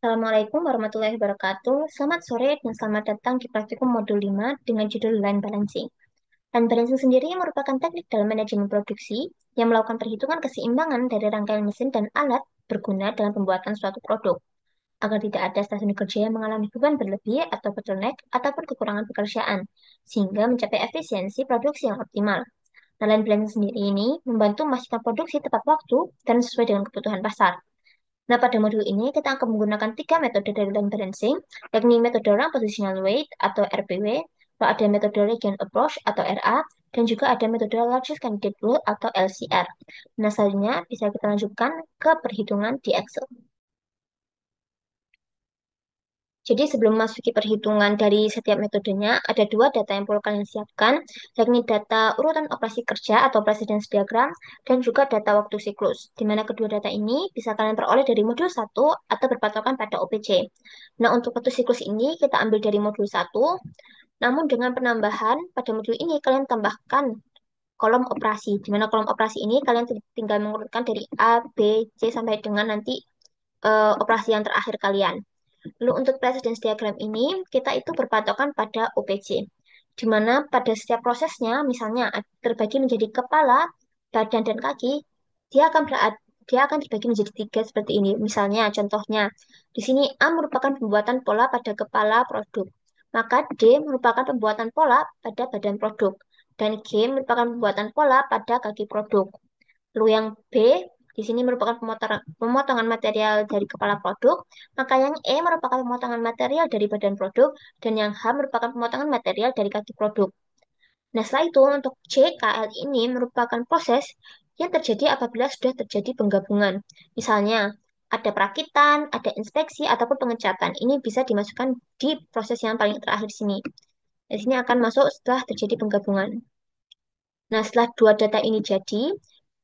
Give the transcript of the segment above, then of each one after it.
Assalamualaikum warahmatullahi wabarakatuh. Selamat sore dan selamat datang di praktikum modul 5 dengan judul line balancing. Line balancing sendiri merupakan teknik dalam manajemen produksi yang melakukan perhitungan keseimbangan dari rangkaian mesin dan alat berguna dalam pembuatan suatu produk, agar tidak ada stasiun kerja yang mengalami beban berlebih atau bottleneck ataupun kekurangan pekerjaan, sehingga mencapai efisiensi produksi yang optimal. Nah, line balancing sendiri ini membantu memastikan produksi tepat waktu dan sesuai dengan kebutuhan pasar. Nah, pada modul ini kita akan menggunakan tiga metode dari load balancing, yakni metode rank positional weight atau RPW, lalu ada metode region approach atau RA, dan juga ada metode largest candidate rule atau LCR. Nah, selanjutnya bisa kita lanjutkan ke perhitungan di Excel. Jadi sebelum memasuki perhitungan dari setiap metodenya, ada dua data yang perlu kalian siapkan, yakni data urutan operasi kerja atau presence diagram, dan juga data waktu siklus, di mana kedua data ini bisa kalian peroleh dari modul satu atau berpatokan pada OPC. Nah, untuk waktu siklus ini kita ambil dari modul satu, namun dengan penambahan pada modul ini kalian tambahkan kolom operasi, di mana kolom operasi ini kalian tinggal mengurutkan dari A, B, C, sampai dengan nanti operasi yang terakhir kalian. Lalu untuk presence diagram ini, kita itu berpatokan pada OPC, di mana pada setiap prosesnya, misalnya terbagi menjadi kepala, badan, dan kaki, dia akan terbagi menjadi tiga seperti ini. Misalnya, contohnya, di sini A merupakan pembuatan pola pada kepala produk, maka D merupakan pembuatan pola pada badan produk, dan G merupakan pembuatan pola pada kaki produk. Lalu yang B di sini merupakan pemotongan material dari kepala produk, maka yang E merupakan pemotongan material dari badan produk, dan yang H merupakan pemotongan material dari kaki produk. Nah, setelah itu untuk CKL ini merupakan proses yang terjadi apabila sudah terjadi penggabungan. Misalnya, ada perakitan, ada inspeksi, ataupun pengecatan. Ini bisa dimasukkan di proses yang paling terakhir sini. Di sini akan masuk setelah terjadi penggabungan. Nah, setelah dua data ini jadi,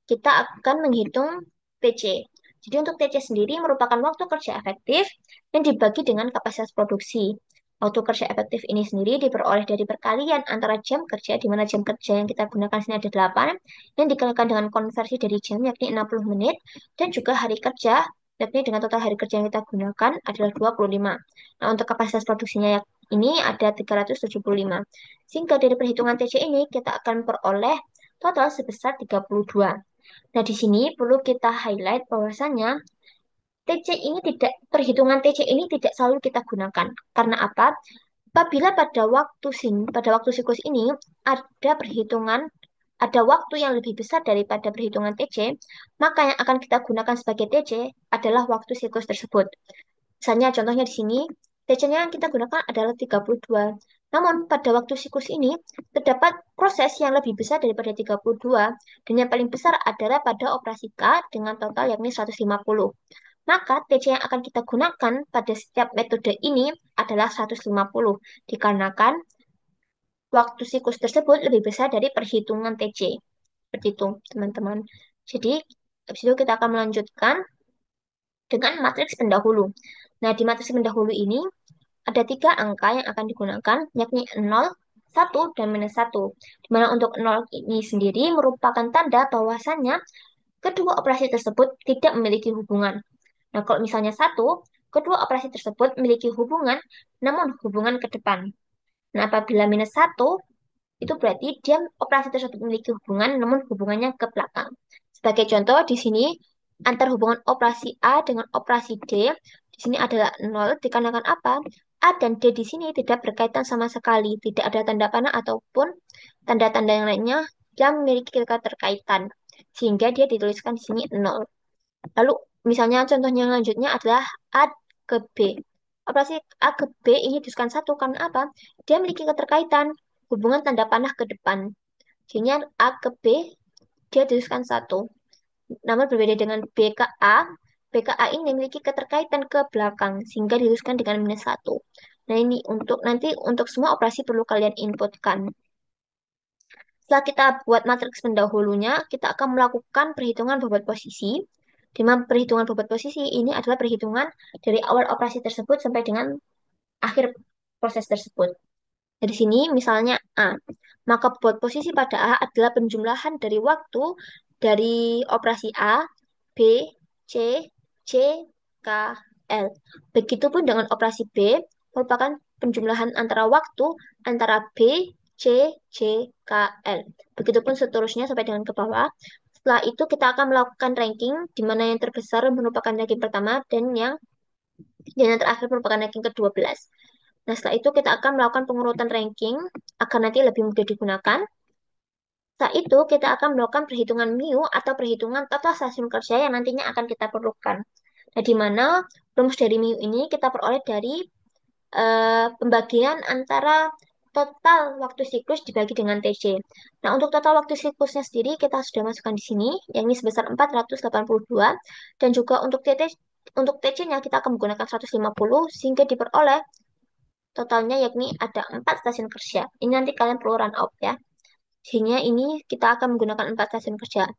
kita akan menghitung TC. Jadi untuk TC sendiri merupakan waktu kerja efektif yang dibagi dengan kapasitas produksi. Waktu kerja efektif ini sendiri diperoleh dari perkalian antara jam kerja, di mana jam kerja yang kita gunakan sini ada 8, yang dikalikan dengan konversi dari jam, yakni 60 menit, dan juga hari kerja, yakni dengan total hari kerja yang kita gunakan adalah 25. Nah, untuk kapasitas produksinya ini ada 375. Sehingga dari perhitungan TC ini kita akan peroleh total sebesar 32. Nah, di sini perlu kita highlight bahwasannya perhitungan TC ini tidak selalu kita gunakan. Karena apa? Apabila pada waktu siklus ini ada perhitungan, ada waktu yang lebih besar daripada perhitungan TC, maka yang akan kita gunakan sebagai TC adalah waktu siklus tersebut. Misalnya contohnya di sini, TC-nya yang kita gunakan adalah 32. Namun pada waktu siklus ini terdapat proses yang lebih besar daripada 32 dan yang paling besar adalah pada operasi K dengan total yakni 150. Maka TC yang akan kita gunakan pada setiap metode ini adalah 150 dikarenakan waktu siklus tersebut lebih besar dari perhitungan TC. Seperti itu, teman-teman. Jadi, habis itu kita akan melanjutkan dengan matriks pendahulu. Nah, di matriks pendahulu ini ada tiga angka yang akan digunakan, yakni 0, 1, dan minus 1. Di mana untuk 0 ini sendiri merupakan tanda bahwasannya kedua operasi tersebut tidak memiliki hubungan. Nah, kalau misalnya 1, kedua operasi tersebut memiliki hubungan, namun hubungan ke depan. Nah, apabila minus 1, itu berarti dia operasi tersebut memiliki hubungan, namun hubungannya ke belakang. Sebagai contoh, di sini antar hubungan operasi A dengan operasi D di sini adalah 0 dikarenakan apa? A dan D di sini tidak berkaitan sama sekali, tidak ada tanda panah ataupun tanda-tanda yang lainnya yang memiliki keterkaitan, sehingga dia dituliskan di sini 0. Lalu misalnya contohnya selanjutnya adalah A ke B. Operasi A ke B ini dituliskan satu karena apa? Dia memiliki keterkaitan hubungan tanda panah ke depan. Jadinya A ke B dia dituliskan satu. Namun berbeda dengan B ke A, B ke A ini memiliki keterkaitan ke belakang sehingga dituliskan dengan minus satu. Nah, ini untuk semua operasi perlu kalian inputkan. Setelah kita buat matriks pendahulunya, kita akan melakukan perhitungan bobot posisi. Di mana perhitungan bobot posisi ini adalah perhitungan dari awal operasi tersebut sampai dengan akhir proses tersebut. Dari sini misalnya A, maka bobot posisi pada A adalah penjumlahan dari waktu dari operasi A, B, C, C, K, L. Begitupun dengan operasi B, merupakan penjumlahan antara waktu antara B, C, J, K, L. Begitupun seterusnya sampai dengan ke bawah. Setelah itu kita akan melakukan ranking, di mana yang terbesar merupakan ranking pertama dan yang terakhir merupakan ranking ke-12. Nah, setelah itu kita akan melakukan pengurutan ranking agar nanti lebih mudah digunakan. Setelah itu, kita akan melakukan perhitungan mu atau perhitungan total stasiun kerja yang nantinya akan kita perlukan. Nah, di mana rumus dari mu ini kita peroleh dari pembagian antara total waktu siklus dibagi dengan TC. Nah, untuk total waktu siklusnya sendiri kita sudah masukkan di sini, yakni sebesar 482, dan juga untuk TC-nya kita akan menggunakan 150 sehingga diperoleh totalnya yakni ada 4 stasiun kerja. Ini nanti kalian perlu run out ya. Sehingga ini kita akan menggunakan 4 stasiun kerja.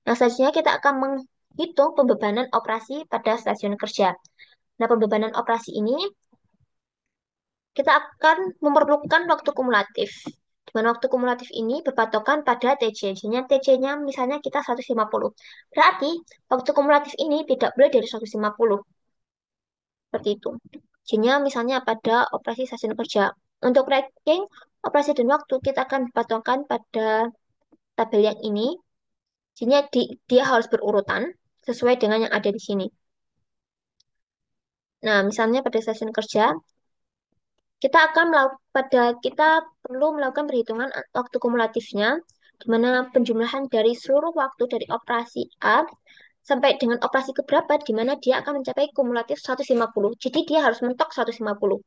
Nah, selanjutnya kita akan menghitung pembebanan operasi pada stasiun kerja. Nah, pembebanan operasi ini kita akan memerlukan waktu kumulatif. Di mana waktu kumulatif ini berpatokan pada TC. Jadinya TC-nya misalnya kita 150. Berarti waktu kumulatif ini tidak boleh dari 150. Seperti itu. Jadinya misalnya pada operasi stasiun kerja. Untuk ranking operasi dan waktu kita akan berpatokan pada tabel yang ini. Jadinya dia harus berurutan sesuai dengan yang ada di sini. Nah, misalnya pada stasiun kerja, kita perlu melakukan perhitungan waktu kumulatifnya, di mana penjumlahan dari seluruh waktu dari operasi A sampai dengan operasi keberapa, di mana dia akan mencapai kumulatif 150. Jadi dia harus mentok 150.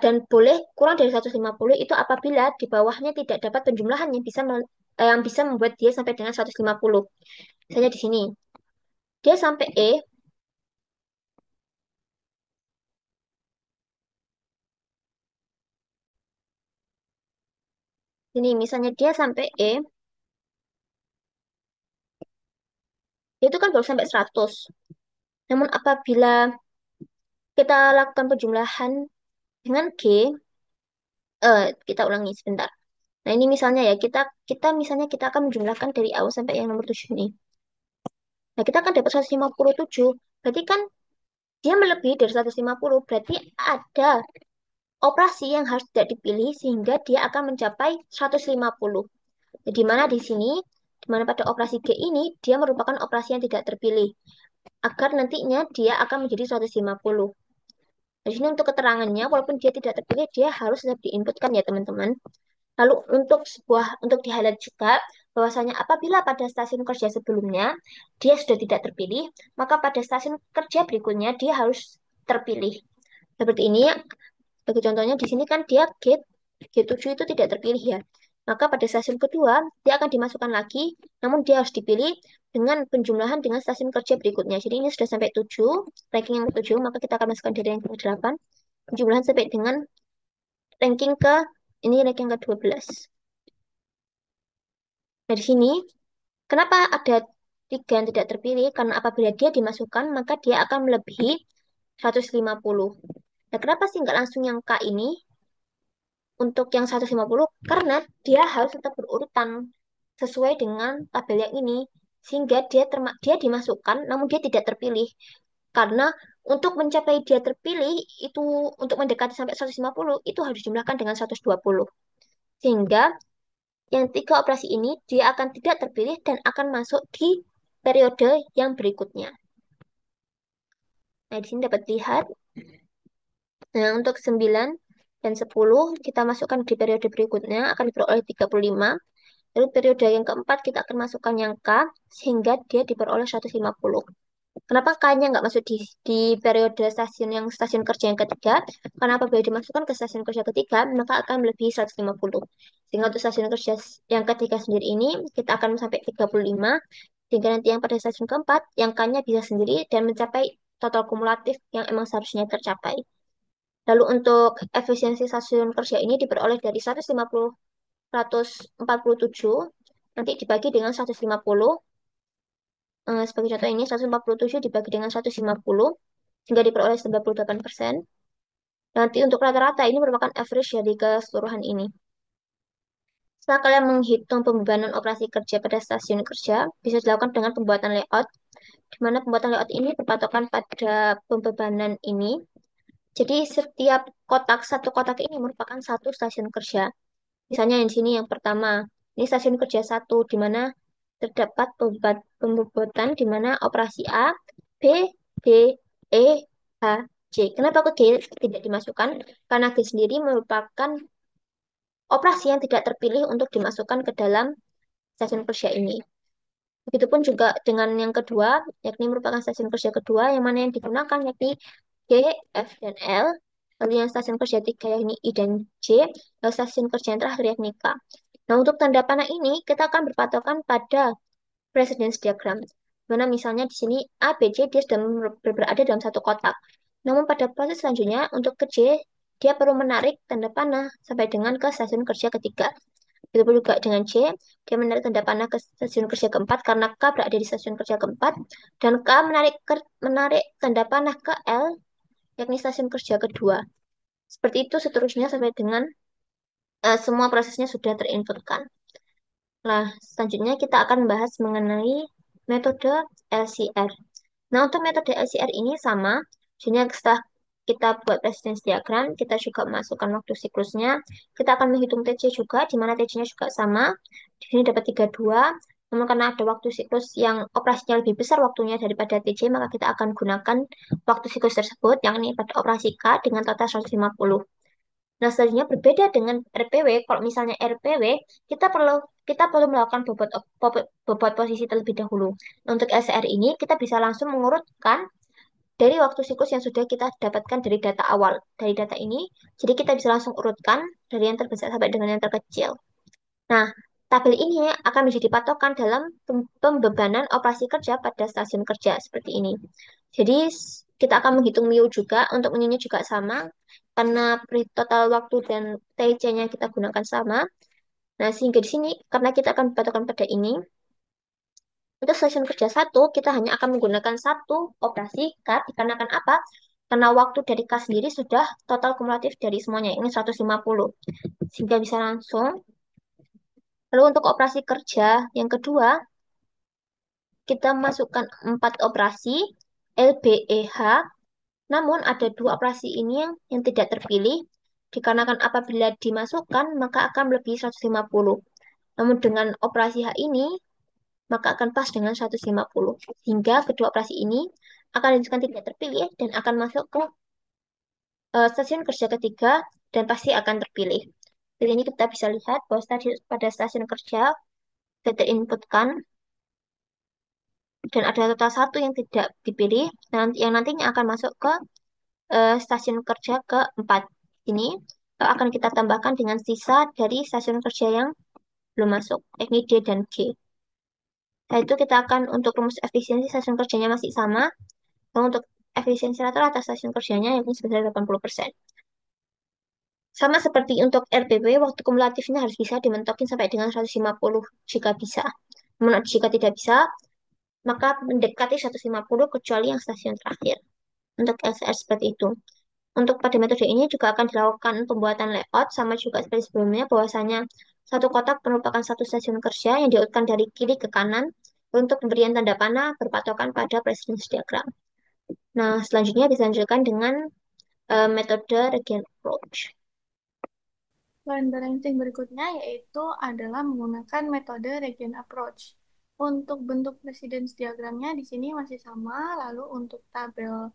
Dan boleh kurang dari 150 itu apabila di bawahnya tidak dapat penjumlahan yang bisa membuat dia sampai dengan 150. Misalnya di sini, dia sampai ini misalnya dia sampai dia itu kan baru sampai 100. Namun apabila kita lakukan penjumlahan dengan kita ulangi sebentar. Nah, ini misalnya ya, kita misalnya kita akan menjumlahkan dari awal sampai yang nomor 7 ini. Nah, kita akan dapat 157. Berarti kan dia melebihi dari 150. Berarti ada operasi yang harus tidak dipilih sehingga dia akan mencapai 150. Nah, di mana di sini, di mana pada operasi G ini, dia merupakan operasi yang tidak terpilih. Agar nantinya dia akan menjadi 150. Di sini untuk keterangannya, walaupun dia tidak terpilih, dia harus tetap diinputkan ya teman-teman. Lalu untuk di-highlight juga bahwasanya apabila pada stasiun kerja sebelumnya dia sudah tidak terpilih, maka pada stasiun kerja berikutnya dia harus terpilih. Seperti ini ya. Bagi contohnya di sini kan dia G7 itu tidak terpilih ya. Maka pada stasiun kedua dia akan dimasukkan lagi, namun dia harus dipilih dengan penjumlahan dengan stasiun kerja berikutnya. Jadi ini sudah sampai 7, ranking yang ke-7, maka kita akan masukkan dari yang ke-8, penjumlahan sampai dengan ranking ranking ke-12. Nah, di sini, kenapa ada 3 yang tidak terpilih? Karena apabila dia dimasukkan, maka dia akan melebihi 150. Nah, kenapa sih nggak langsung yang K ini untuk yang 150? Karena dia harus tetap berurutan sesuai dengan tabel yang ini. Sehingga dia dimasukkan, namun dia tidak terpilih. Karena untuk mencapai dia terpilih, itu untuk mendekati sampai 150, itu harus dijumlahkan dengan 120. Sehingga yang 3 operasi ini dia akan tidak terpilih dan akan masuk di periode yang berikutnya. Nah, di sini dapat lihat. Nah, untuk 9 dan 10 kita masukkan di periode berikutnya akan diperoleh 35. Lalu periode yang keempat kita akan masukkan yang K sehingga dia diperoleh 150. Kenapa K-nya nggak masuk di periode stasiun kerja yang ketiga? Karena apabila dimasukkan ke stasiun kerja ketiga, maka akan melebihi 150. Sehingga untuk stasiun kerja yang ketiga sendiri ini, kita akan sampai 35. Sehingga nanti yang pada stasiun keempat, yang K-nya bisa sendiri dan mencapai total kumulatif yang emang seharusnya tercapai. Lalu untuk efisiensi stasiun kerja ini diperoleh dari 150, 147, nanti dibagi dengan 150. Sebagai contoh ini 147 dibagi dengan 150 sehingga diperoleh 98%. Nanti untuk rata-rata ini merupakan average dari keseluruhan ini. Setelah kalian menghitung pembebanan operasi kerja pada stasiun kerja, bisa dilakukan dengan pembuatan layout. di mana pembuatan layout ini berpatokan pada pembebanan ini. Jadi setiap kotak, satu kotak ini merupakan satu stasiun kerja. Misalnya yang di sini yang pertama, ini stasiun kerja satu, di mana terdapat pembobotan di mana operasi A, B, D, E, H, J. Kenapa ke G tidak dimasukkan? Karena G sendiri merupakan operasi yang tidak terpilih untuk dimasukkan ke dalam stasiun kerja ini. Begitupun juga dengan yang kedua, yakni merupakan stasiun kerja kedua, yang mana yang digunakan yakni G, F, dan L. Lalu yang stasiun kerja tiga yakni I dan J. Lalu stasiun kerja yang terakhir yakni K. Nah, untuk tanda panah ini, kita akan berpatokan pada precedence diagram. Mana misalnya di sini A, B, C, dia sudah berada dalam satu kotak. Namun pada proses selanjutnya, untuk ke J, dia perlu menarik tanda panah sampai dengan ke stasiun kerja ketiga. Begitu juga dengan C, dia menarik tanda panah ke stasiun kerja keempat karena K berada di stasiun kerja keempat. Dan K menarik tanda panah ke L, yakni stasiun kerja kedua. Seperti itu seterusnya sampai dengan semua prosesnya sudah terinputkan. Nah, selanjutnya kita akan membahas mengenai metode LCR. Nah, untuk metode LCR ini sama. Sebenarnya setelah kita buat presence diagram, kita juga masukkan waktu siklusnya. Kita akan menghitung TC juga, di mana TC-nya juga sama. Di sini dapat 32. Namun karena ada waktu siklus yang operasinya lebih besar waktunya daripada TC, maka kita akan gunakan waktu siklus tersebut, yang ini pada operasi K dengan total 150. Nah, selanjutnya berbeda dengan RPW. Kalau misalnya RPW, kita perlu melakukan bobot posisi terlebih dahulu. Nah, untuk SR ini kita bisa langsung mengurutkan dari waktu siklus yang sudah kita dapatkan dari data awal. Dari data ini, jadi kita bisa langsung urutkan dari yang terbesar sampai dengan yang terkecil. Nah, tabel ini akan menjadi patokan dalam pembebanan operasi kerja pada stasiun kerja seperti ini. Jadi, kita akan menghitung MIU juga, untuk MIU-nya juga sama, karena total waktu dan TC-nya kita gunakan sama. Nah, sehingga di sini, karena kita akan berpatokan pada ini, untuk stasiun kerja satu, kita hanya akan menggunakan satu operasi K, dikarenakan apa? Karena waktu dari K sendiri sudah total kumulatif dari semuanya, ini 150. Sehingga bisa langsung. Lalu untuk operasi kerja yang kedua, kita masukkan 4 operasi LBEH, namun ada 2 operasi ini yang tidak terpilih, dikarenakan apabila dimasukkan maka akan melebihi 150. Namun dengan operasi H ini, maka akan pas dengan 150. Sehingga kedua operasi ini akan dijadikan tidak terpilih dan akan masuk ke stasiun kerja ketiga dan pasti akan terpilih. Jadi ini kita bisa lihat bahwa pada stasiun kerja sudah terinputkan dan ada total satu yang tidak dipilih, yang nantinya akan masuk ke stasiun kerja keempat. Ini akan kita tambahkan dengan sisa dari stasiun kerja yang belum masuk, yakni D dan G. Nah, itu kita akan untuk rumus efisiensi stasiun kerjanya masih sama, dan untuk efisiensi rata-rata stasiun kerjanya yakni sebesar 80%. Sama seperti untuk RPW, waktu kumulatifnya harus bisa dimentokin sampai dengan 150 jika bisa. Namun jika tidak bisa, maka mendekati 150 kecuali yang stasiun terakhir. Untuk LCR seperti itu. Untuk pada metode ini juga akan dilakukan pembuatan layout sama juga seperti sebelumnya, bahwasanya satu kotak merupakan satu stasiun kerja yang diurutkan dari kiri ke kanan untuk pemberian tanda panah berpatokan pada precedence diagram. Nah, selanjutnya dilanjutkan dengan metode region approach. Line balancing berikutnya yaitu adalah menggunakan metode region approach. Untuk bentuk precedence diagramnya di sini masih sama, lalu untuk tabel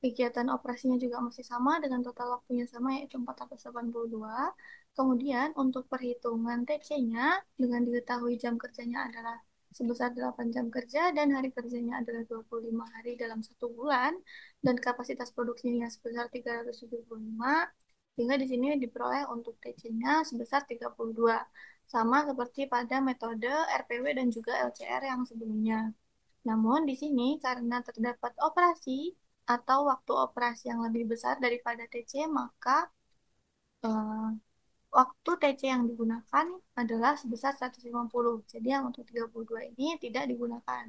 kegiatan operasinya juga masih sama dengan total waktunya sama yaitu 482. Kemudian untuk perhitungan TC-nya dengan diketahui jam kerjanya adalah sebesar 8 jam kerja dan hari kerjanya adalah 25 hari dalam satu bulan dan kapasitas produksinya sebesar 375, sehingga di sini diperoleh untuk TC-nya sebesar 32, sama seperti pada metode RPW dan juga LCR yang sebelumnya. Namun di sini karena terdapat operasi atau waktu operasi yang lebih besar daripada TC, maka eh, waktu TC yang digunakan adalah sebesar 150. Jadi yang untuk 32 ini tidak digunakan.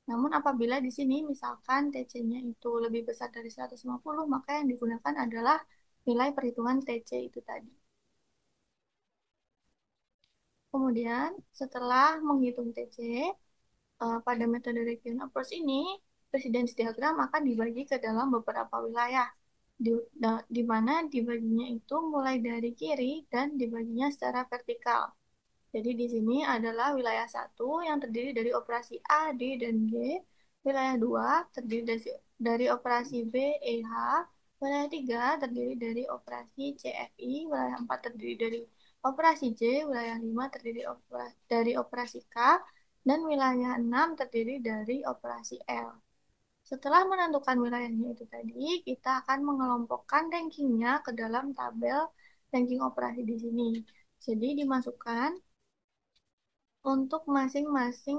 Namun apabila di sini misalkan TC-nya itu lebih besar dari 150, maka yang digunakan adalah nilai perhitungan TC itu tadi. Kemudian setelah menghitung TC, Pada metode region approach ini, presiden diagram akan dibagi ke dalam beberapa wilayah, di mana dibaginya itu mulai dari kiri dan dibaginya secara vertikal. Jadi di sini adalah wilayah satu yang terdiri dari operasi A, D, dan G. Wilayah 2 terdiri dari operasi B, E, H. Wilayah 3 terdiri dari operasi C, F, I. Wilayah 4 terdiri dari operasi J. Wilayah 5 terdiri dari operasi K. Dan wilayah 6 terdiri dari operasi L. Setelah menentukan wilayahnya itu tadi, kita akan mengelompokkan rankingnya ke dalam tabel ranking operasi di sini. Jadi dimasukkan untuk masing-masing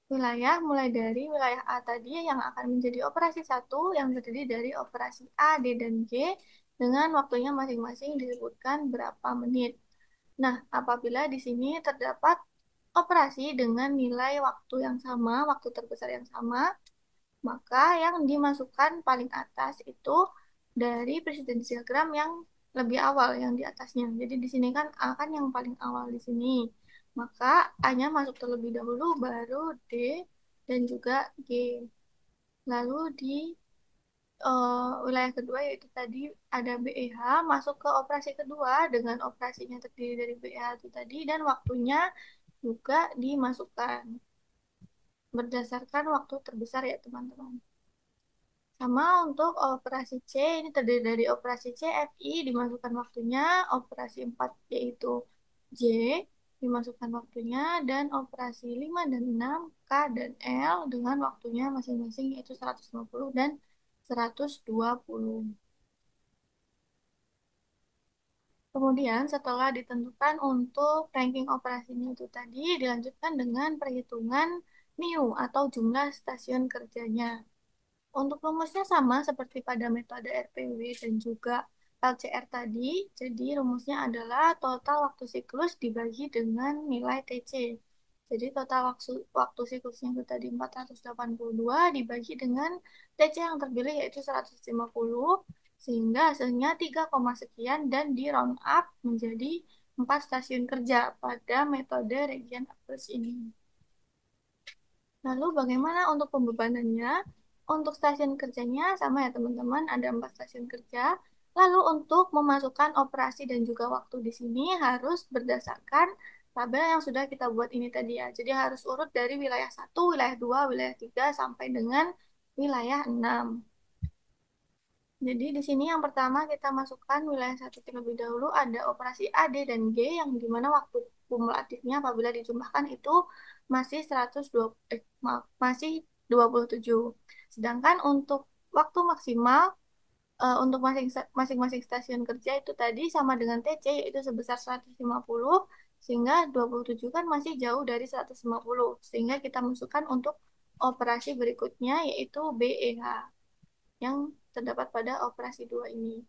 wilayah, mulai dari wilayah A tadi yang akan menjadi operasi satu yang terdiri dari operasi A, D, dan G dengan waktunya masing-masing disebutkan berapa menit. Nah, apabila di sini terdapat operasi dengan nilai waktu yang sama, waktu terbesar yang sama, maka yang dimasukkan paling atas itu dari presiden diagram yang lebih awal yang di atasnya. Jadi di sini kan A kan yang paling awal di sini. Maka A-nya masuk terlebih dahulu baru D dan juga G. Lalu di wilayah kedua yaitu tadi ada BEH masuk ke operasi kedua dengan operasinya terdiri dari BEH itu tadi dan waktunya juga dimasukkan berdasarkan waktu terbesar ya teman-teman. Sama untuk operasi C, ini terdiri dari operasi C, F, I, dimasukkan waktunya, operasi 4 yaitu J, dimasukkan waktunya, dan operasi 5 dan 6, K dan L, dengan waktunya masing-masing yaitu 150 dan 120. Kemudian setelah ditentukan untuk ranking operasinya itu tadi, dilanjutkan dengan perhitungan MIU atau jumlah stasiun kerjanya. Untuk rumusnya sama seperti pada metode RPW dan juga LCR tadi. Jadi rumusnya adalah total waktu siklus dibagi dengan nilai TC. Jadi total waktu siklusnya itu tadi 482 dibagi dengan TC yang terpilih yaitu 150 sehingga hasilnya 3, sekian dan di round up menjadi 4 stasiun kerja pada metode region approach ini. Lalu bagaimana untuk pembebanannya? Untuk stasiun kerjanya sama ya teman-teman, ada 4 stasiun kerja. Lalu untuk memasukkan operasi dan juga waktu di sini harus berdasarkan tabel yang sudah kita buat ini tadi ya. Jadi harus urut dari wilayah satu, wilayah 2, wilayah 3 sampai dengan wilayah 6. Jadi di sini yang pertama kita masukkan wilayah satu terlebih dahulu ada operasi A, D, dan G yang dimana waktu kumulatifnya apabila dijumlahkan itu masih 120, maaf, masih 27. Sedangkan untuk waktu maksimal untuk masing-masing stasiun kerja itu tadi sama dengan TC yaitu sebesar 150 sehingga 27 kan masih jauh dari 150 sehingga kita masukkan untuk operasi berikutnya yaitu BEH yang terdapat pada operasi 2 ini.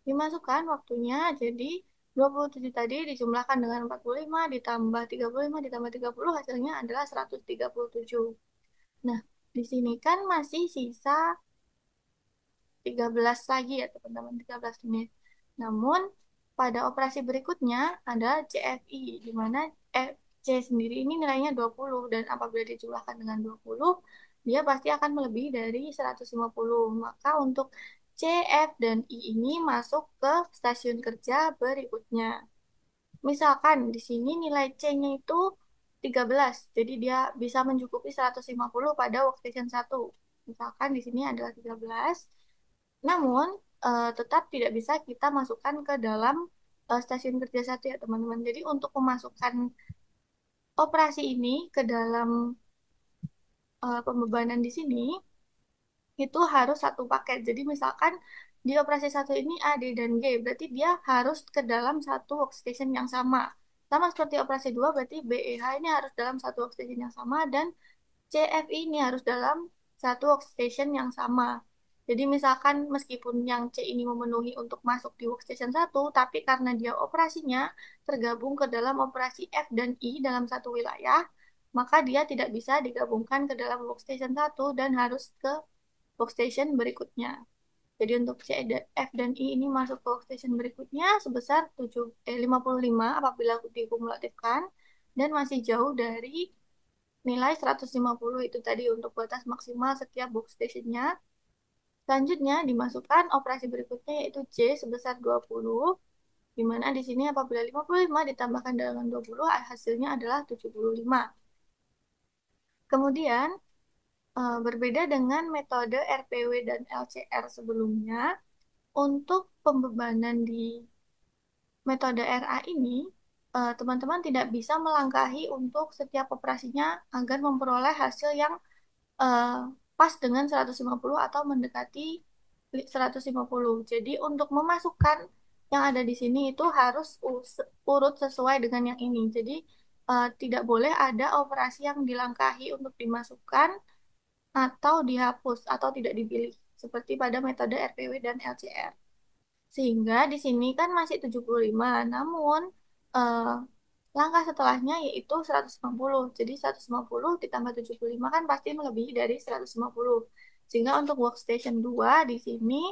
Dimasukkan waktunya, jadi 27 tadi dijumlahkan dengan 45, ditambah 35, ditambah 30, hasilnya adalah 137. Nah, di sini kan masih sisa 13 lagi ya teman-teman, 13 menit. Namun, pada operasi berikutnya ada CFI, di mana C sendiri ini nilainya 20, dan apabila dijumlahkan dengan 20, dia pasti akan melebihi dari 150. Maka untuk C, F, dan I ini masuk ke stasiun kerja berikutnya. Misalkan di sini nilai C-nya itu 13, jadi dia bisa mencukupi 150 pada workstation 1. Misalkan di sini adalah 13, namun tetap tidak bisa kita masukkan ke dalam stasiun kerja satu ya teman-teman. Jadi untuk memasukkan operasi ini ke dalam pembebanan di sini itu harus satu paket. Jadi misalkan di operasi satu ini A, D, dan G, berarti dia harus ke dalam satu workstation yang sama. Sama seperti operasi 2 berarti B, E, H ini harus dalam satu workstation yang sama, dan C, F, I ini harus dalam satu workstation yang sama. Jadi misalkan meskipun yang C ini memenuhi untuk masuk di workstation satu, tapi karena dia operasinya tergabung ke dalam operasi F dan I dalam satu wilayah, maka dia tidak bisa digabungkan ke dalam workstation satu dan harus ke workstation berikutnya. Jadi untuk C, F, dan I ini masuk ke workstation berikutnya sebesar 55 apabila dikumulatifkan dan masih jauh dari nilai 150 itu tadi untuk batas maksimal setiap workstation-nya. Selanjutnya dimasukkan operasi berikutnya yaitu J sebesar 20, di mana di sini apabila 55 ditambahkan dengan 20 hasilnya adalah 75. Kemudian berbeda dengan metode RPW dan LCR sebelumnya, untuk pembebanan di metode RA ini, teman-teman tidak bisa melangkahi untuk setiap operasinya agar memperoleh hasil yang eh, pas dengan 150 atau mendekati 150. Jadi untuk memasukkan yang ada di sini itu harus urut sesuai dengan yang ini. Jadi tidak boleh ada operasi yang dilangkahi untuk dimasukkan atau dihapus atau tidak dipilih seperti pada metode RPW dan LCR. Sehingga di sini kan masih 75, namun eh, langkah setelahnya yaitu 150. Jadi 150 ditambah 75 kan pasti melebihi dari 150. Sehingga untuk workstation 2 di sini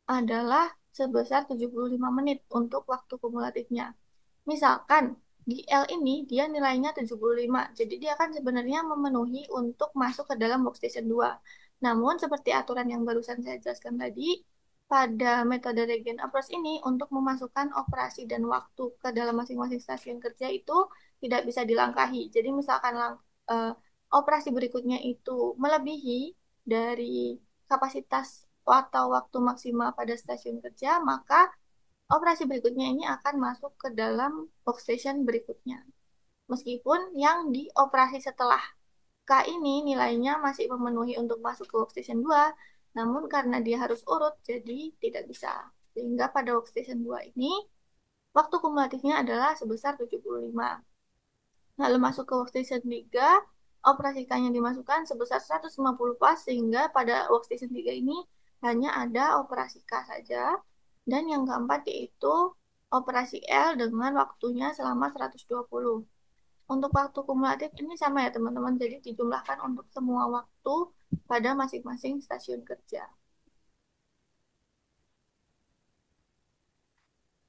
adalah sebesar 75 menit untuk waktu kumulatifnya. Misalkan di L ini dia nilainya 75, jadi dia kan sebenarnya memenuhi untuk masuk ke dalam workstation 2. Namun seperti aturan yang barusan saya jelaskan tadi, pada metode Regen Approach ini untuk memasukkan operasi dan waktu ke dalam masing-masing stasiun kerja itu tidak bisa dilangkahi. Jadi misalkan eh, operasi berikutnya itu melebihi dari kapasitas atau waktu maksimal pada stasiun kerja, maka operasi berikutnya ini akan masuk ke dalam workstation berikutnya. Meskipun yang di operasi setelah K ini nilainya masih memenuhi untuk masuk ke workstation 2, namun karena dia harus urut, jadi tidak bisa. Sehingga pada workstation 2 ini, waktu kumulatifnya adalah sebesar 75. Lalu masuk ke workstation 3, operasi K-nya dimasukkan sebesar 150 pas, sehingga pada workstation 3 ini hanya ada operasi K saja. Dan yang keempat yaitu operasi L dengan waktunya selama 120. Untuk waktu kumulatif ini sama ya teman-teman, jadi dijumlahkan untuk semua waktu pada masing-masing stasiun kerja.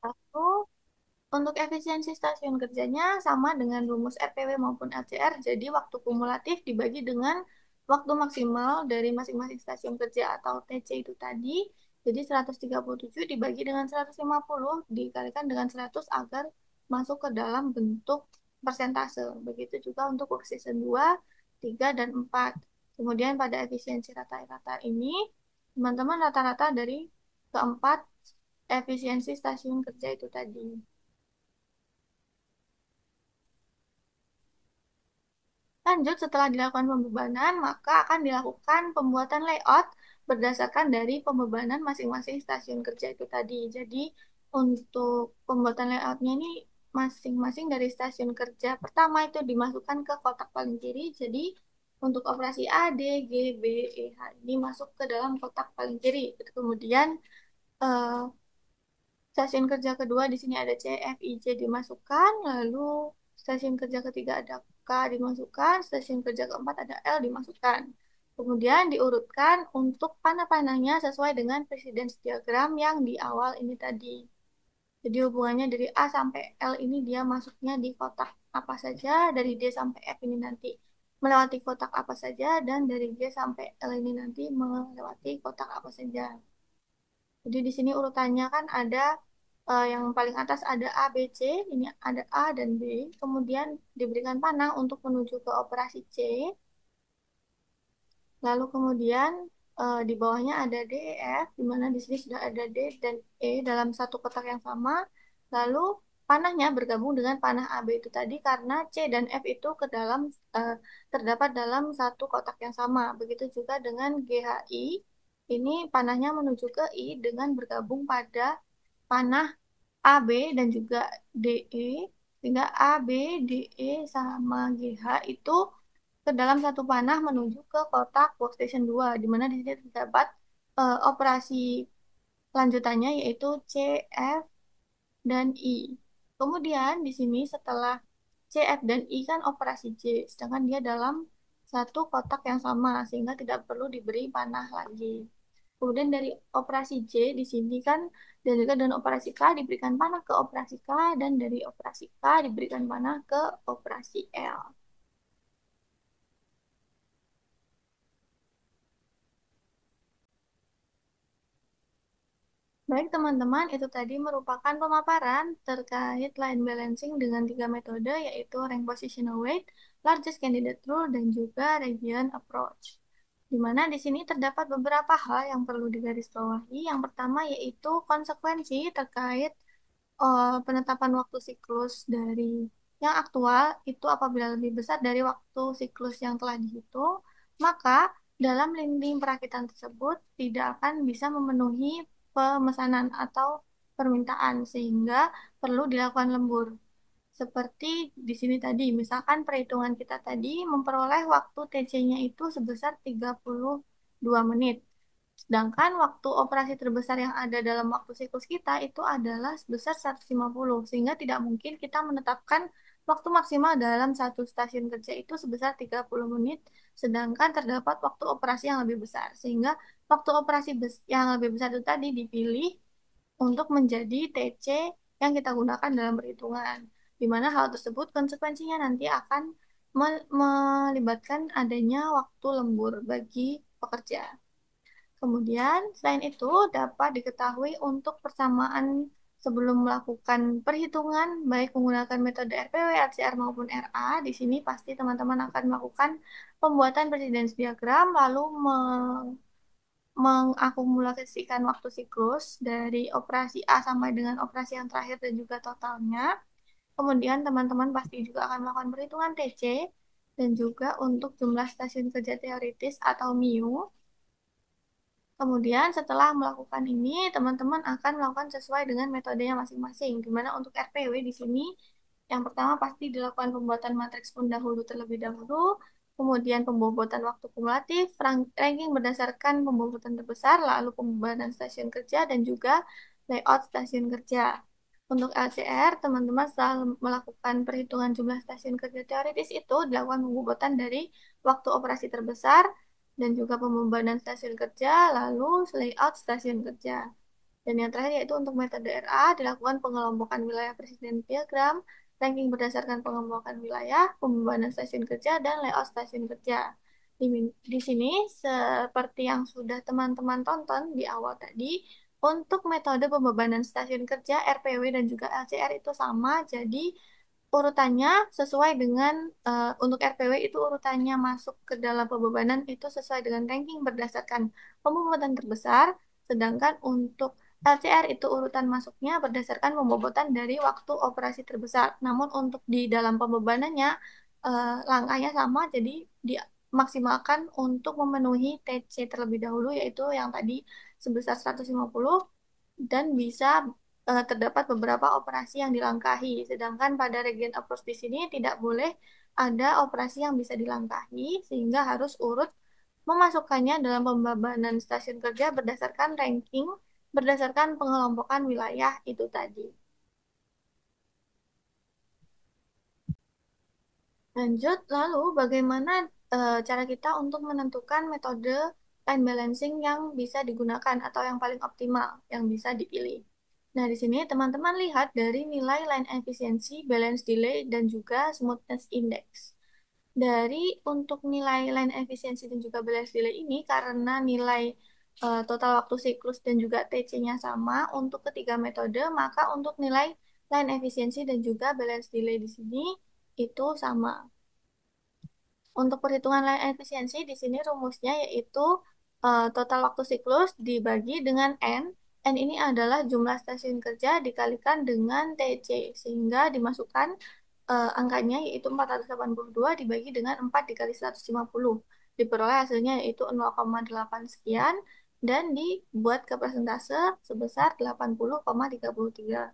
Lalu untuk efisiensi stasiun kerjanya sama dengan rumus RPW maupun LCR, jadi waktu kumulatif dibagi dengan waktu maksimal dari masing-masing stasiun kerja atau TC itu tadi. Jadi 137 dibagi dengan 150 dikalikan dengan 100 agar masuk ke dalam bentuk persentase. Begitu juga untuk workstation 2, 3, dan 4. Kemudian pada efisiensi rata-rata ini, teman-teman rata-rata dari keempat efisiensi stasiun kerja itu tadi. Lanjut, setelah dilakukan pembebanan, maka akan dilakukan pembuatan layout berdasarkan dari pembebanan masing-masing stasiun kerja itu tadi. Jadi, untuk pembuatan layoutnya ini masing-masing dari stasiun kerja pertama itu dimasukkan ke kotak paling kiri. Jadi, untuk operasi A, D, G, B, E, H ini masuk ke dalam kotak paling kiri. Kemudian, eh, stasiun kerja kedua di sini ada C, F, I, J dimasukkan, lalu stasiun kerja ketiga ada K dimasukkan, stasiun kerja keempat ada L dimasukkan. Kemudian diurutkan untuk panah-panahnya sesuai dengan presiden diagram yang di awal ini tadi. Jadi hubungannya dari A sampai L ini dia masuknya di kotak apa saja, dari D sampai F ini nanti melewati kotak apa saja, dan dari G sampai L ini nanti melewati kotak apa saja. Jadi di sini urutannya kan ada yang paling atas ada A, B, C, ini ada A dan B. Kemudian diberikan panah untuk menuju ke operasi C. Lalu kemudian di bawahnya ada D, E, F, di mana di sini sudah ada D dan E dalam satu kotak yang sama. Lalu panahnya bergabung dengan panah A, B itu tadi karena C dan F itu ke dalam terdapat dalam satu kotak yang sama. Begitu juga dengan G, H, I. Ini panahnya menuju ke I dengan bergabung pada panah A, B, dan juga DE, sehingga A, B, DE, sama GH itu ke dalam satu panah menuju ke kotak workstation 2, di mana di sini terdapat operasi lanjutannya yaitu C, F, dan I. Kemudian di sini setelah C, F, dan I kan operasi J, sedangkan dia dalam satu kotak yang sama, sehingga tidak perlu diberi panah lagi. Kemudian dari operasi J di sini kan dan juga dengan operasi K diberikan panah ke operasi K dan dari operasi K diberikan panah ke operasi L. Baik teman-teman, itu tadi merupakan pemaparan terkait line balancing dengan tiga metode yaitu rank positional weight, largest candidate rule, dan juga region approach. Di mana di sini terdapat beberapa hal yang perlu digarisbawahi. Yang pertama yaitu konsekuensi terkait penetapan waktu siklus dari yang aktual itu apabila lebih besar dari waktu siklus yang telah dihitung, maka dalam linding perakitan tersebut tidak akan bisa memenuhi pemesanan atau permintaan sehingga perlu dilakukan lembur. Seperti di sini tadi, misalkan perhitungan kita tadi memperoleh waktu TC-nya itu sebesar 32 menit. Sedangkan waktu operasi terbesar yang ada dalam waktu siklus kita itu adalah sebesar 150, sehingga tidak mungkin kita menetapkan waktu maksimal dalam satu stasiun kerja itu sebesar 30 menit, sedangkan terdapat waktu operasi yang lebih besar. Sehingga waktu operasi yang lebih besar itu tadi dipilih untuk menjadi TC yang kita gunakan dalam perhitungan. Di mana hal tersebut konsekuensinya nanti akan melibatkan adanya waktu lembur bagi pekerja. Kemudian, selain itu, dapat diketahui untuk persamaan sebelum melakukan perhitungan, baik menggunakan metode RPW, LCR maupun RA, di sini pasti teman-teman akan melakukan pembuatan presiden diagram, lalu mengakumulasikan waktu siklus dari operasi A sampai dengan operasi yang terakhir dan juga totalnya. Kemudian teman-teman pasti juga akan melakukan perhitungan TC dan juga untuk jumlah stasiun kerja teoritis atau MIU. Kemudian setelah melakukan ini, teman-teman akan melakukan sesuai dengan metodenya masing-masing. Di mana untuk RPW di sini, yang pertama pasti dilakukan pembuatan matriks pendahulu terlebih dahulu, kemudian pembobotan waktu kumulatif, ranking berdasarkan pembobotan terbesar, lalu pembebanan stasiun kerja, dan juga layout stasiun kerja. Untuk LCR, teman-teman setelah melakukan perhitungan jumlah stasiun kerja teoritis itu dilakukan pembobotan dari waktu operasi terbesar, dan juga pembebanan stasiun kerja, lalu layout stasiun kerja. Dan yang terakhir yaitu untuk metode RA dilakukan pengelompokan wilayah presiden diagram, ranking berdasarkan pengelompokan wilayah, pembebanan stasiun kerja, dan layout stasiun kerja. Di sini seperti yang sudah teman-teman tonton di awal tadi, untuk metode pembebanan stasiun kerja RPW dan juga LCR itu sama, jadi urutannya sesuai dengan untuk RPW itu urutannya masuk ke dalam pembebanan itu sesuai dengan ranking berdasarkan pembobotan terbesar, sedangkan untuk LCR itu urutan masuknya berdasarkan pembobotan dari waktu operasi terbesar. Namun untuk di dalam pembebanannya langkahnya sama, jadi dimaksimalkan untuk memenuhi TC terlebih dahulu yaitu yang tadi sebesar 150 dan bisa terdapat beberapa operasi yang dilangkahi. Sedangkan pada region approach di sini tidak boleh ada operasi yang bisa dilangkahi, sehingga harus urut memasukkannya dalam pembebanan stasiun kerja berdasarkan ranking, berdasarkan pengelompokan wilayah itu tadi. Lanjut, lalu bagaimana cara kita untuk menentukan metode time balancing yang bisa digunakan atau yang paling optimal yang bisa dipilih? Nah, di sini teman-teman lihat dari nilai line efisiensi, balance delay, dan juga smoothness index. Dari untuk nilai line efisiensi dan juga balance delay ini, karena nilai total waktu siklus dan juga TC-nya sama untuk ketiga metode, maka untuk nilai line efisiensi dan juga balance delay di sini itu sama. Untuk perhitungan line efisiensi di sini rumusnya yaitu total waktu siklus dibagi dengan N. N ini adalah jumlah stasiun kerja dikalikan dengan TC sehingga dimasukkan angkanya yaitu 482 dibagi dengan 4 dikali 150. Diperoleh hasilnya yaitu 0,8 sekian dan dibuat ke persentase sebesar 80,33.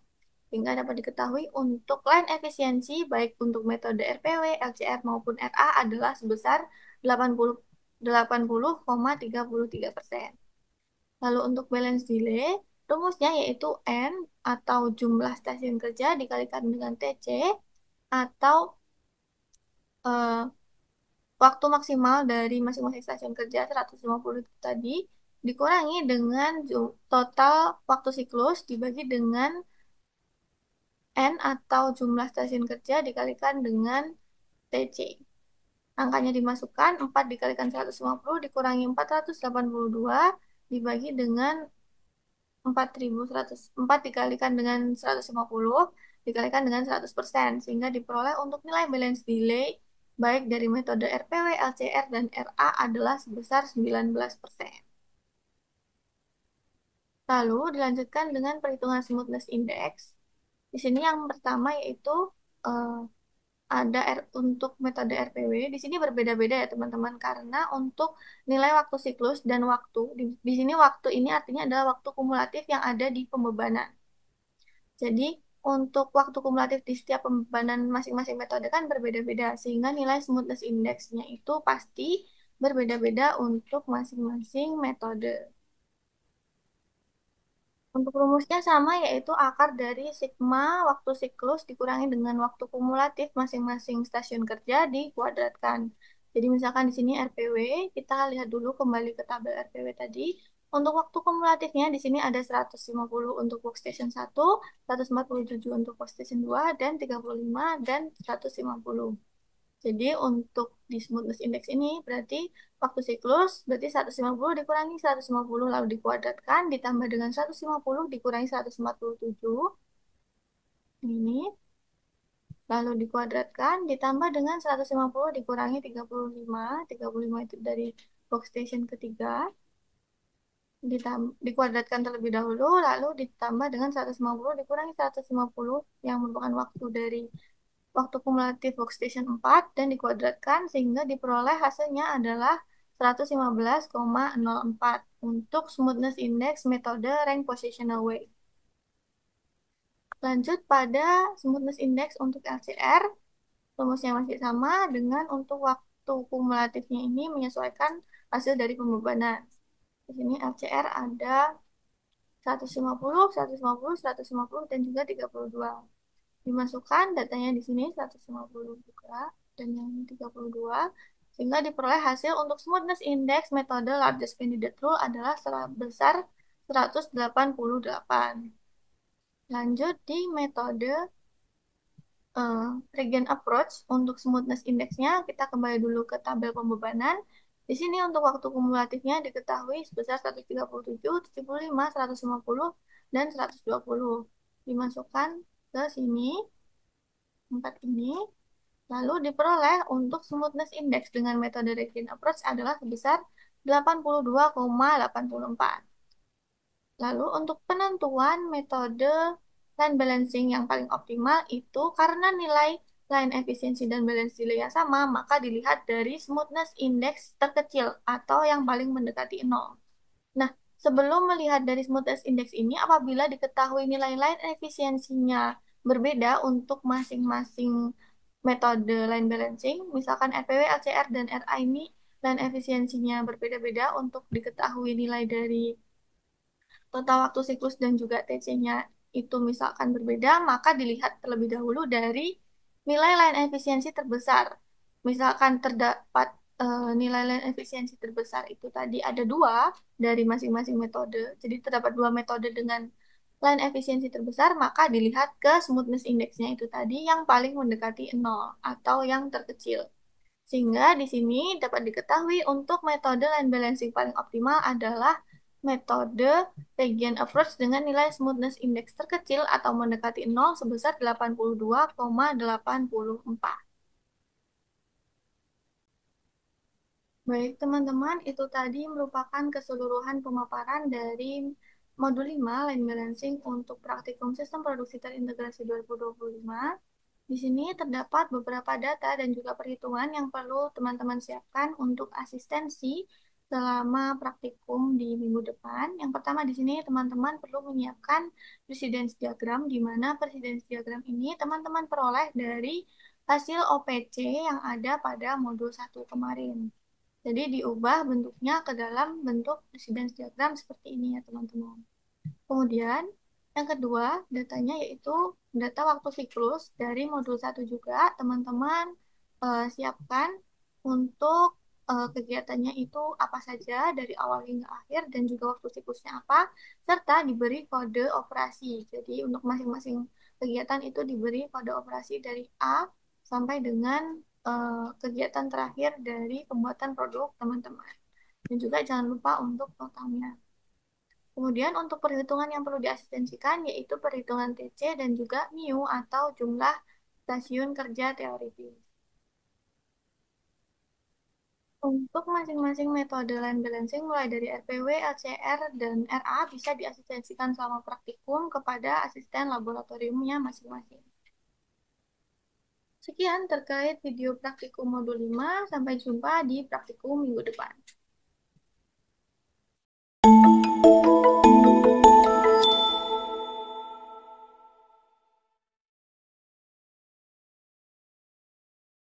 Sehingga dapat diketahui untuk line efisiensi baik untuk metode RPW, LCR maupun RA adalah sebesar 80,33%. Lalu untuk balance delay, rumusnya yaitu N atau jumlah stasiun kerja dikalikan dengan TC atau eh, waktu maksimal dari masing-masing stasiun kerja 150 itu tadi dikurangi dengan total waktu siklus dibagi dengan N atau jumlah stasiun kerja dikalikan dengan TC. Angkanya dimasukkan, 4 dikalikan 150 dikurangi 482 dibagi dengan 4.104 dikalikan dengan 150 dikalikan dengan 100%, sehingga diperoleh untuk nilai balance delay baik dari metode RPW, LCR, dan RA adalah sebesar 19%. Lalu dilanjutkan dengan perhitungan smoothness index. Di sini yang pertama yaitu eh, ada untuk metode RPW. Di sini berbeda-beda ya teman-teman, karena untuk nilai waktu siklus dan waktu di sini waktu ini artinya adalah waktu kumulatif yang ada di pembebanan. Jadi untuk waktu kumulatif di setiap pembebanan masing-masing metode kan berbeda-beda, sehingga nilai smoothness index-nya itu pasti berbeda-beda untuk masing-masing metode. Untuk rumusnya sama, yaitu akar dari sigma waktu siklus dikurangi dengan waktu kumulatif masing-masing stasiun kerja dikuadratkan. Jadi misalkan di sini RPW, kita lihat dulu kembali ke tabel RPW tadi. Untuk waktu kumulatifnya di sini ada 150 untuk workstation 1, 147 untuk workstation 2, dan 35 dan 150. Jadi untuk di smoothness index ini berarti waktu siklus berarti 150 dikurangi 150 lalu dikuadratkan ditambah dengan 150 dikurangi 147 ini lalu dikuadratkan ditambah dengan 150 dikurangi 35. 35 itu dari workstation ketiga dikuadratkan terlebih dahulu lalu ditambah dengan 150 dikurangi 150 yang merupakan waktu dari waktu kumulatif workstation 4 dan dikuadratkan sehingga diperoleh hasilnya adalah 115,04 untuk smoothness index metode rank positional weight. Lanjut pada smoothness index untuk LCR, rumusnya masih sama dengan untuk waktu kumulatifnya ini menyesuaikan hasil dari pembebanan. Di sini LCR ada 150, 150, 150, dan juga 32. Dimasukkan datanya di sini 150 juga dan yang 32 sehingga diperoleh hasil untuk smoothness index metode largest candidate rule adalah sebesar 188. Lanjut di metode Regen approach untuk smoothness indexnya kita kembali dulu ke tabel pembebanan. Di sini untuk waktu kumulatifnya diketahui sebesar 137, 75, 150, dan 120. Dimasukkan ke sini 4 ini. Lalu diperoleh untuk smoothness index dengan metode Regen approach adalah sebesar 82,84. Lalu untuk penentuan metode line balancing yang paling optimal itu karena nilai line efisiensi dan balance delay yang sama, maka dilihat dari smoothness index terkecil atau yang paling mendekati 0. Nah, sebelum melihat dari smoothness index ini, apabila diketahui nilai line efisiensinya berbeda untuk masing-masing metode line balancing, misalkan RPW, LCR, dan RA ini line efisiensinya berbeda-beda untuk diketahui nilai dari total waktu siklus dan juga TC-nya itu misalkan berbeda, maka dilihat terlebih dahulu dari nilai line efisiensi terbesar. Misalkan terdapat nilai line efisiensi terbesar itu tadi ada dua dari masing-masing metode. Jadi terdapat dua metode dengan line efisiensi terbesar, maka dilihat ke smoothness index-nya itu tadi yang paling mendekati 0 atau yang terkecil. Sehingga di sini dapat diketahui untuk metode line balancing paling optimal adalah metode Regen approach dengan nilai smoothness index terkecil atau mendekati 0 sebesar 82,84. Baik, teman-teman, itu tadi merupakan keseluruhan pemaparan dari modul 5 line balancing untuk praktikum sistem produksi terintegrasi 2025. Di sini terdapat beberapa data dan juga perhitungan yang perlu teman-teman siapkan untuk asistensi selama praktikum di minggu depan. Yang pertama di sini teman-teman perlu menyiapkan presiden diagram, di mana presiden diagram ini teman-teman peroleh dari hasil OPC yang ada pada modul 1 kemarin. Jadi diubah bentuknya ke dalam bentuk presiden diagram seperti ini ya teman-teman. Kemudian yang kedua datanya yaitu data waktu siklus dari modul 1 juga teman-teman siapkan untuk kegiatannya itu apa saja dari awal hingga akhir dan juga waktu siklusnya apa serta diberi kode operasi. Jadi untuk masing-masing kegiatan itu diberi kode operasi dari A sampai dengan kegiatan terakhir dari pembuatan produk teman-teman. Dan juga jangan lupa untuk totalnya. Kemudian untuk perhitungan yang perlu diasistensikan yaitu perhitungan TC dan juga MIU atau jumlah stasiun kerja teoritis. Untuk masing-masing metode line balancing mulai dari RPW, LCR, dan RA bisa diasistensikan selama praktikum kepada asisten laboratoriumnya masing-masing. Sekian terkait video praktikum modul 5. Sampai jumpa di praktikum minggu depan.